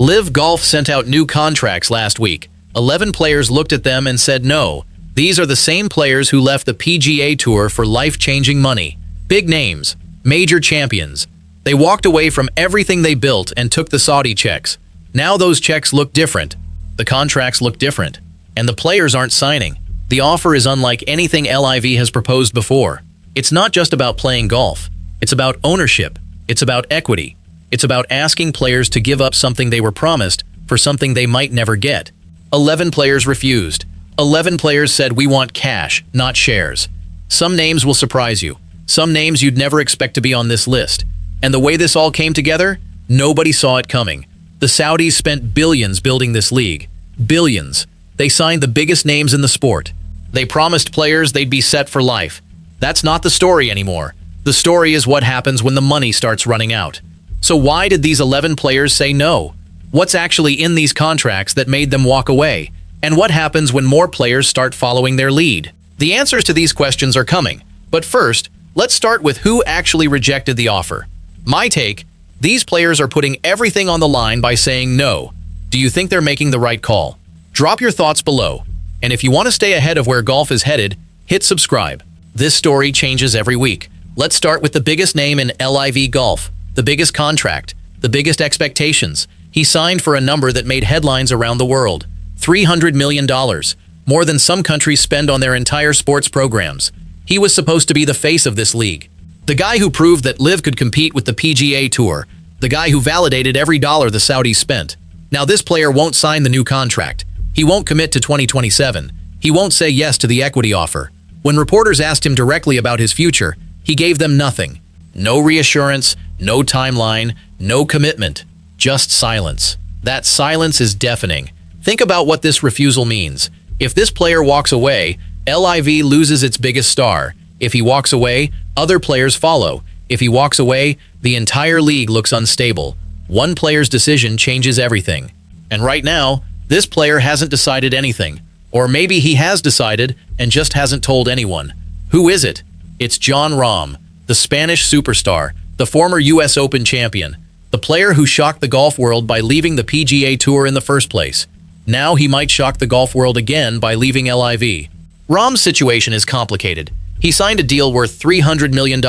LIV Golf sent out new contracts last week. 11 players looked at them and said no. These are the same players who left the PGA Tour for life-changing money. Big names, major champions. They walked away from everything they built and took the Saudi checks. Now those checks look different. The contracts look different. And the players aren't signing. The offer is unlike anything LIV has proposed before. It's not just about playing golf. It's about ownership. It's about equity. It's about asking players to give up something they were promised for something they might never get. 11 players refused. 11 players said we want cash, not shares. Some names will surprise you. Some names you'd never expect to be on this list. And the way this all came together, nobody saw it coming. The Saudis spent billions building this league. Billions. They signed the biggest names in the sport. They promised players they'd be set for life. That's not the story anymore. The story is what happens when the money starts running out. So why did these 11 players say no? What's actually in these contracts that made them walk away? And what happens when more players start following their lead? The answers to these questions are coming. But first, let's start with who actually rejected the offer. My take, these players are putting everything on the line by saying no. Do you think they're making the right call? Drop your thoughts below. And if you want to stay ahead of where golf is headed, hit subscribe. This story changes every week. Let's start with the biggest name in LIV Golf, the biggest contract, the biggest expectations. He signed for a number that made headlines around the world. $300 million, more than some countries spend on their entire sports programs. He was supposed to be the face of this league. The guy who proved that LIV could compete with the PGA Tour. The guy who validated every dollar the Saudis spent. Now this player won't sign the new contract. He won't commit to 2027. He won't say yes to the equity offer. When reporters asked him directly about his future, he gave them nothing. No reassurance, no timeline, no commitment. Just silence. That silence is deafening. Think about what this refusal means. If this player walks away, LIV loses its biggest star. If he walks away, other players follow. If he walks away, the entire league looks unstable. One player's decision changes everything. And right now, this player hasn't decided anything. Or maybe he has decided and just hasn't told anyone. Who is it? It's Jon Rahm, the Spanish superstar, the former US Open champion, the player who shocked the golf world by leaving the PGA Tour in the first place. Now he might shock the golf world again by leaving LIV. Rahm's situation is complicated. He signed a deal worth $300 million.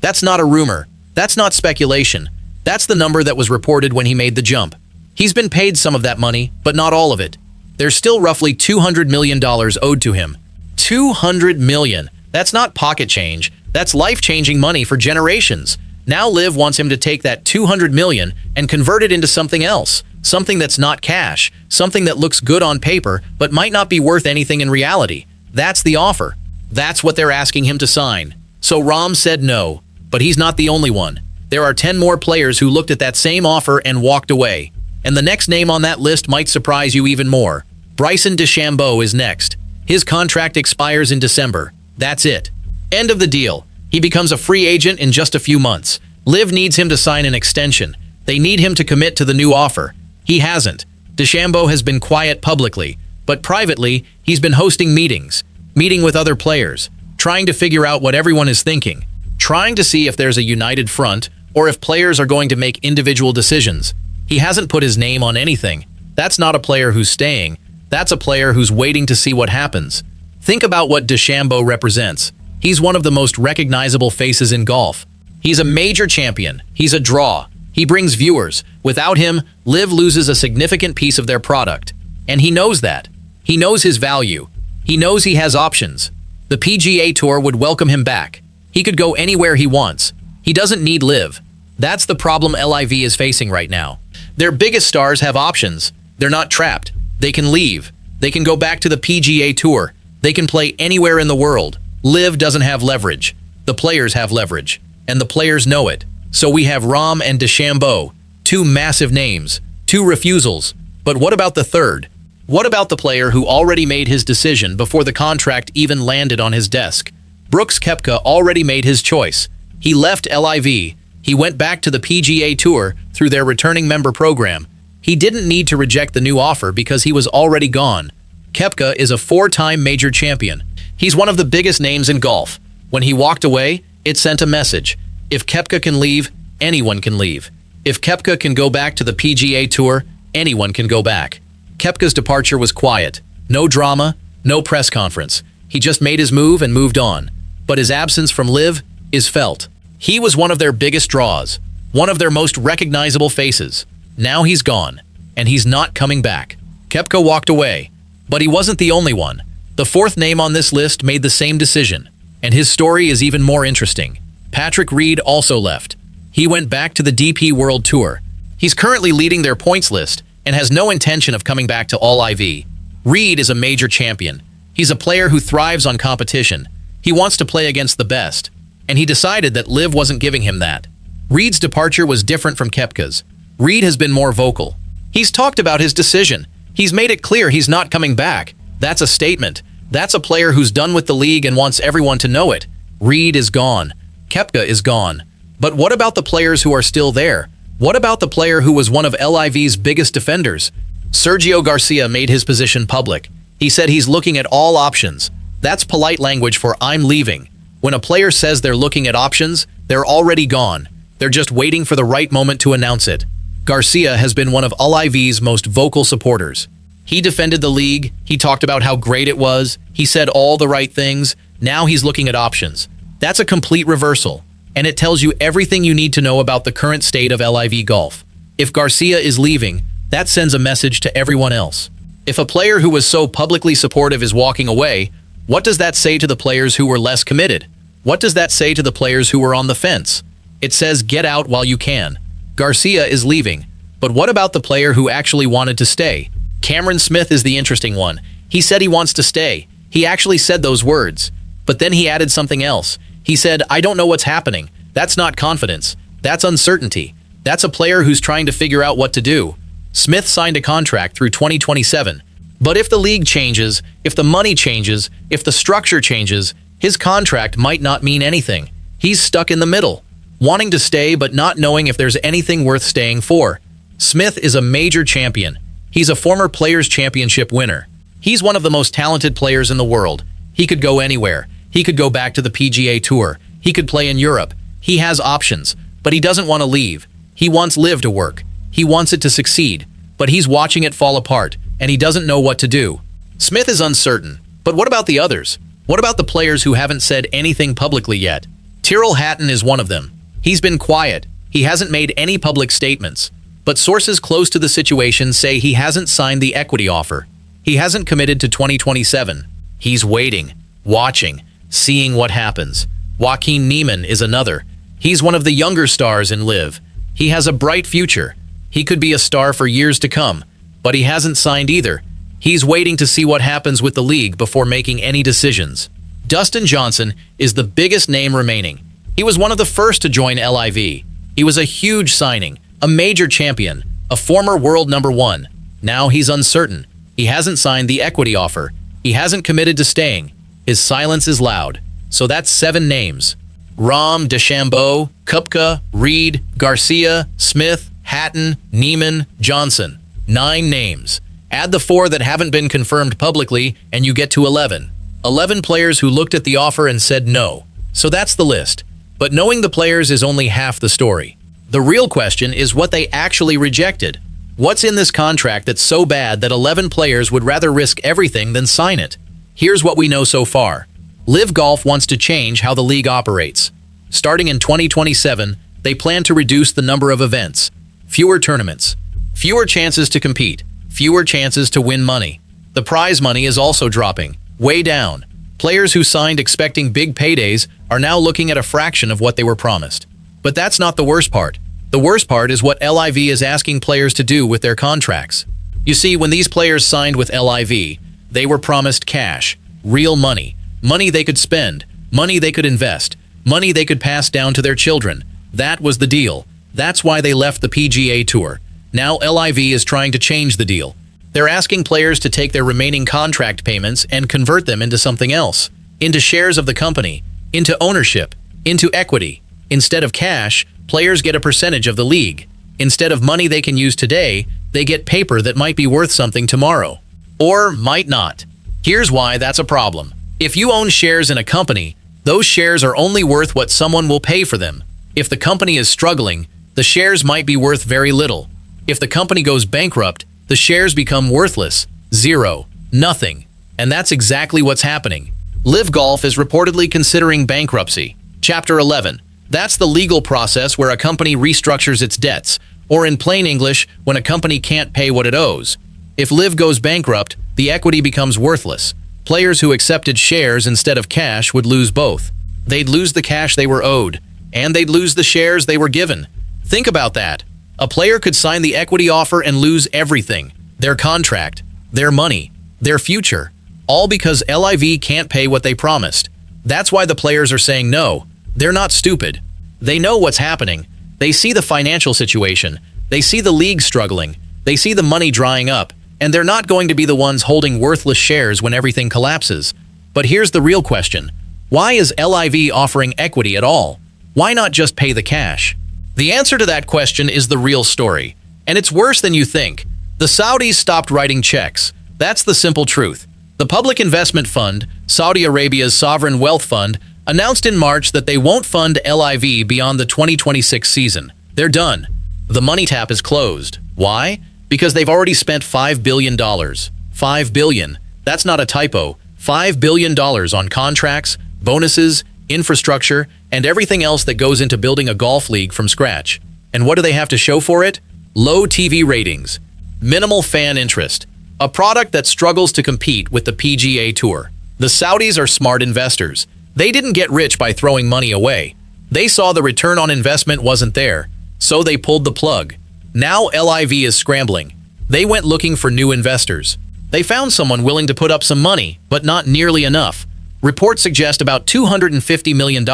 That's not a rumor. That's not speculation. That's the number that was reported when he made the jump. He's been paid some of that money, but not all of it. There's still roughly $200 million owed to him. $200 million. That's not pocket change. That's life-changing money for generations. Now LIV wants him to take that $200 million and convert it into something else. Something that's not cash. Something that looks good on paper, but might not be worth anything in reality. That's the offer. That's what they're asking him to sign. So Rahm said no. But he's not the only one. There are 10 more players who looked at that same offer and walked away. And the next name on that list might surprise you even more. Bryson DeChambeau is next. His contract expires in December. That's it. End of the deal. He becomes a free agent in just a few months. LIV needs him to sign an extension. They need him to commit to the new offer. He hasn't. DeChambeau has been quiet publicly, but privately, he's been hosting meetings, meeting with other players, trying to figure out what everyone is thinking, trying to see if there's a united front or if players are going to make individual decisions. He hasn't put his name on anything. That's not a player who's staying. That's a player who's waiting to see what happens. Think about what DeChambeau represents. He's one of the most recognizable faces in golf. He's a major champion. He's a draw. He brings viewers. Without him, LIV loses a significant piece of their product. And he knows that. He knows his value. He knows he has options. The PGA Tour would welcome him back. He could go anywhere he wants. He doesn't need LIV. That's the problem LIV is facing right now. Their biggest stars have options. They're not trapped. They can leave. They can go back to the PGA Tour. They can play anywhere in the world. LIV doesn't have leverage. The players have leverage. And the players know it. So we have Rahm and DeChambeau. Two massive names. Two refusals. But what about the third? What about the player who already made his decision before the contract even landed on his desk? Brooks Koepka already made his choice. He left LIV. He went back to the PGA Tour through their returning member program. He didn't need to reject the new offer because he was already gone. Koepka is a four-time major champion. He's one of the biggest names in golf. When he walked away, it sent a message. If Koepka can leave, anyone can leave. If Koepka can go back to the PGA Tour, anyone can go back. Koepka's departure was quiet. No drama, no press conference. He just made his move and moved on. But his absence from LIV is felt. He was one of their biggest draws, one of their most recognizable faces. Now he's gone, and he's not coming back. Koepka walked away, but he wasn't the only one. The fourth name on this list made the same decision, and his story is even more interesting. Patrick Reed also left. He went back to the DP World Tour. He's currently leading their points list and has no intention of coming back to LIV. Reed is a major champion. He's a player who thrives on competition. He wants to play against the best, and he decided that LIV wasn't giving him that. Reed's departure was different from Koepka's. Reed has been more vocal. He's talked about his decision. He's made it clear he's not coming back. That's a statement. That's a player who's done with the league and wants everyone to know it. Reed is gone. Koepka is gone. But what about the players who are still there? What about the player who was one of LIV's biggest defenders? Sergio Garcia made his position public. He said he's looking at all options. That's polite language for "I'm leaving." When a player says they're looking at options, they're already gone. They're just waiting for the right moment to announce it. Garcia has been one of LIV's most vocal supporters. He defended the league. He talked about how great it was. He said all the right things. Now he's looking at options. That's a complete reversal, and it tells you everything you need to know about the current state of LIV Golf. If Garcia is leaving, that sends a message to everyone else. If a player who was so publicly supportive is walking away, what does that say to the players who were less committed? What does that say to the players who were on the fence? It says get out while you can. Garcia is leaving, but what about the player who actually wanted to stay? Cameron Smith is the interesting one. He said he wants to stay. He actually said those words, but then he added something else. He said, "I don't know what's happening." That's not confidence. That's uncertainty. That's a player who's trying to figure out what to do. Smith signed a contract through 2027. But if the league changes, if the money changes, if the structure changes, his contract might not mean anything. He's stuck in the middle, wanting to stay but not knowing if there's anything worth staying for. Smith is a major champion. He's a former Players' Championship winner. He's one of the most talented players in the world. He could go anywhere. He could go back to the PGA Tour. He could play in Europe. He has options, but he doesn't want to leave. He wants LIV to work. He wants it to succeed, but he's watching it fall apart, and he doesn't know what to do. Smith is uncertain, but what about the others? What about the players who haven't said anything publicly yet? Tyrrell Hatton is one of them. He's been quiet. He hasn't made any public statements, but sources close to the situation say he hasn't signed the equity offer. He hasn't committed to 2027. He's waiting, watching, seeing what happens. Joaquin Niemann is another. He's one of the younger stars in LIV. He has a bright future. He could be a star for years to come, but he hasn't signed either. He's waiting to see what happens with the league before making any decisions. Dustin Johnson is the biggest name remaining. He was one of the first to join LIV. He was a huge signing, a major champion, a former world #1. Now he's uncertain. He hasn't signed the equity offer. He hasn't committed to staying. His silence is loud. So that's 7 names. Rahm, DeChambeau, Koepka, Reed, Garcia, Smith, Hatton, Niemann, Johnson. 9 names. Add the 4 that haven't been confirmed publicly, and you get to 11. 11 players who looked at the offer and said no. So that's the list. But knowing the players is only half the story. The real question is what they actually rejected. What's in this contract that's so bad that 11 players would rather risk everything than sign it? Here's what we know so far. LIV Golf wants to change how the league operates. Starting in 2027, they plan to reduce the number of events. Fewer tournaments. Fewer chances to compete. Fewer chances to win money. The prize money is also dropping, way down. Players who signed expecting big paydays are now looking at a fraction of what they were promised. But that's not the worst part. The worst part is what LIV is asking players to do with their contracts. You see, when these players signed with LIV, they were promised cash, real money, money they could spend, money they could invest, money they could pass down to their children. That was the deal. That's why they left the PGA Tour. Now LIV is trying to change the deal. They're asking players to take their remaining contract payments and convert them into something else, into shares of the company, into ownership, into equity. Instead of cash, players get a percentage of the league. Instead of money they can use today, they get paper that might be worth something tomorrow. Or might not. Here's why that's a problem. If you own shares in a company, those shares are only worth what someone will pay for them. If the company is struggling, the shares might be worth very little. If the company goes bankrupt, the shares become worthless. Zero. Nothing. And that's exactly what's happening. LIV Golf is reportedly considering bankruptcy. Chapter 11. That's the legal process where a company restructures its debts, or in plain English, when a company can't pay what it owes. If LIV goes bankrupt, the equity becomes worthless. Players who accepted shares instead of cash would lose both. They'd lose the cash they were owed, and they'd lose the shares they were given. Think about that. A player could sign the equity offer and lose everything. Their contract, their money, their future. All because LIV can't pay what they promised. That's why the players are saying no. They're not stupid. They know what's happening. They see the financial situation. They see the league struggling. They see the money drying up. And they're not going to be the ones holding worthless shares when everything collapses. But here's the real question. Why is LIV offering equity at all? Why not just pay the cash? The answer to that question is the real story. And it's worse than you think. The Saudis stopped writing checks. That's the simple truth. The Public Investment Fund, Saudi Arabia's sovereign wealth fund, announced in March that they won't fund LIV beyond the 2026 season. They're done. The money tap is closed. Why? Because they've already spent $5 billion. $5 billion. That's not a typo. $5 billion on contracts, bonuses, infrastructure, and everything else that goes into building a golf league from scratch. And what do they have to show for it? Low TV ratings, minimal fan interest, a product that struggles to compete with the PGA Tour. The Saudis are smart investors. They didn't get rich by throwing money away. They saw the return on investment wasn't there, so they pulled the plug. Now LIV is scrambling. They went looking for new investors. They found someone willing to put up some money, but not nearly enough. Reports suggest about $250 million.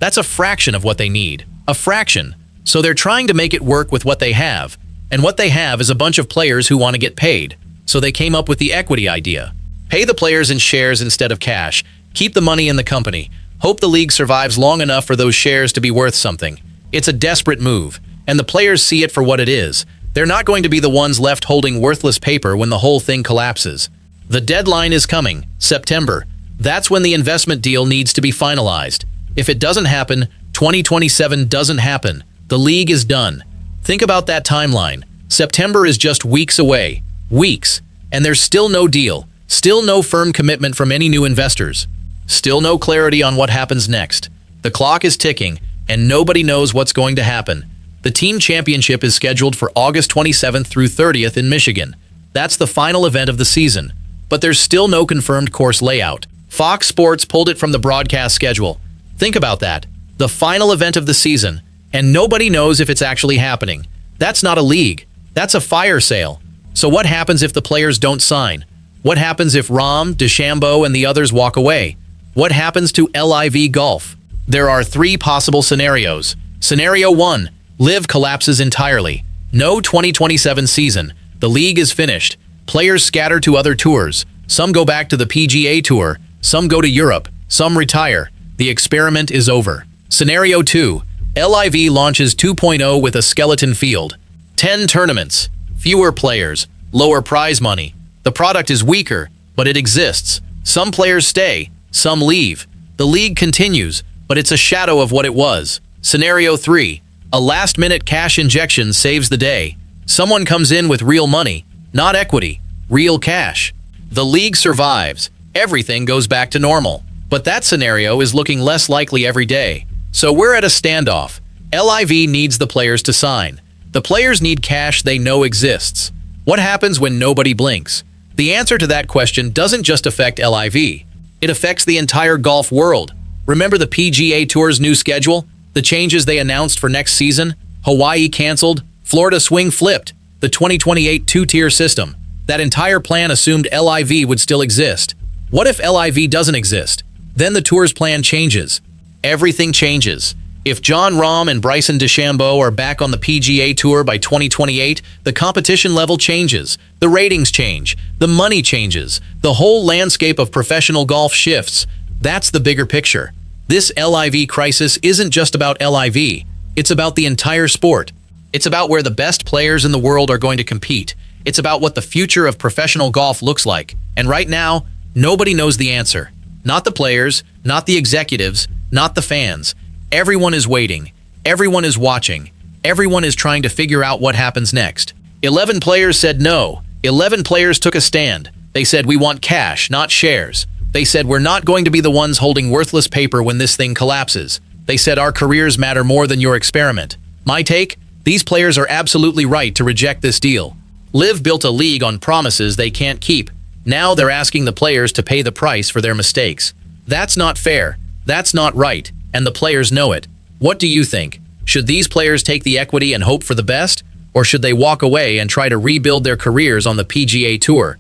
That's a fraction of what they need. A fraction. So they're trying to make it work with what they have. And what they have is a bunch of players who want to get paid. So they came up with the equity idea. Pay the players in shares instead of cash. Keep the money in the company. Hope the league survives long enough for those shares to be worth something. It's a desperate move. And the players see it for what it is. They're not going to be the ones left holding worthless paper when the whole thing collapses. The deadline is coming, September. That's when the investment deal needs to be finalized. If it doesn't happen, 2027 doesn't happen. The league is done. Think about that timeline. September is just weeks away. Weeks. And there's still no deal. Still no firm commitment from any new investors. Still no clarity on what happens next. The clock is ticking, and nobody knows what's going to happen. The team championship is scheduled for August 27th through 30th in Michigan. That's the final event of the season. But there's still no confirmed course layout. Fox Sports pulled it from the broadcast schedule. Think about that. The final event of the season, and nobody knows if it's actually happening. That's not a league. That's a fire sale. So what happens if the players don't sign? What happens if Rahm, DeChambeau, and the others walk away? What happens to LIV Golf? There are three possible scenarios. Scenario 1. LIV collapses entirely. No 2027 season. The league is finished. Players scatter to other tours. Some go back to the PGA Tour. Some go to Europe. Some retire. The experiment is over. Scenario 2. LIV launches 2.0 with a skeleton field. 10 tournaments. Fewer players. Lower prize money. The product is weaker, but it exists. Some players stay. Some leave. The league continues, but it's a shadow of what it was. Scenario 3. A last-minute cash injection saves the day. Someone comes in with real money, not equity, real cash. The league survives. Everything goes back to normal. But that scenario is looking less likely every day. So we're at a standoff. LIV needs the players to sign. The players need cash they know exists. What happens when nobody blinks? The answer to that question doesn't just affect LIV. It affects the entire golf world. Remember the PGA Tour's new schedule? The changes they announced for next season? Hawaii canceled, Florida swing flipped, the 2028 two-tier system. That entire plan assumed LIV would still exist. What if LIV doesn't exist? Then the tour's plan changes. Everything changes. If Jon Rahm and Bryson DeChambeau are back on the PGA Tour by 2028, the competition level changes, the ratings change, the money changes, the whole landscape of professional golf shifts. That's the bigger picture. This LIV crisis isn't just about LIV. It's about the entire sport. It's about where the best players in the world are going to compete. It's about what the future of professional golf looks like. And right now, nobody knows the answer. Not the players, not the executives, not the fans. Everyone is waiting. Everyone is watching. Everyone is trying to figure out what happens next. 11 players said no. 11 players took a stand. They said we want cash, not shares. They said we're not going to be the ones holding worthless paper when this thing collapses. They said our careers matter more than your experiment. My take? These players are absolutely right to reject this deal. LIV built a league on promises they can't keep. Now they're asking the players to pay the price for their mistakes. That's not fair. That's not right. And the players know it. What do you think? Should these players take the equity and hope for the best? Or should they walk away and try to rebuild their careers on the PGA Tour?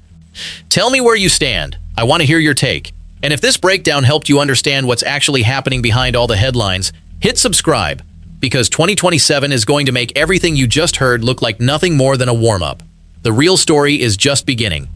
Tell me where you stand. I want to hear your take. And if this breakdown helped you understand what's actually happening behind all the headlines, hit subscribe, because 2027 is going to make everything you just heard look like nothing more than a warm-up. The real story is just beginning.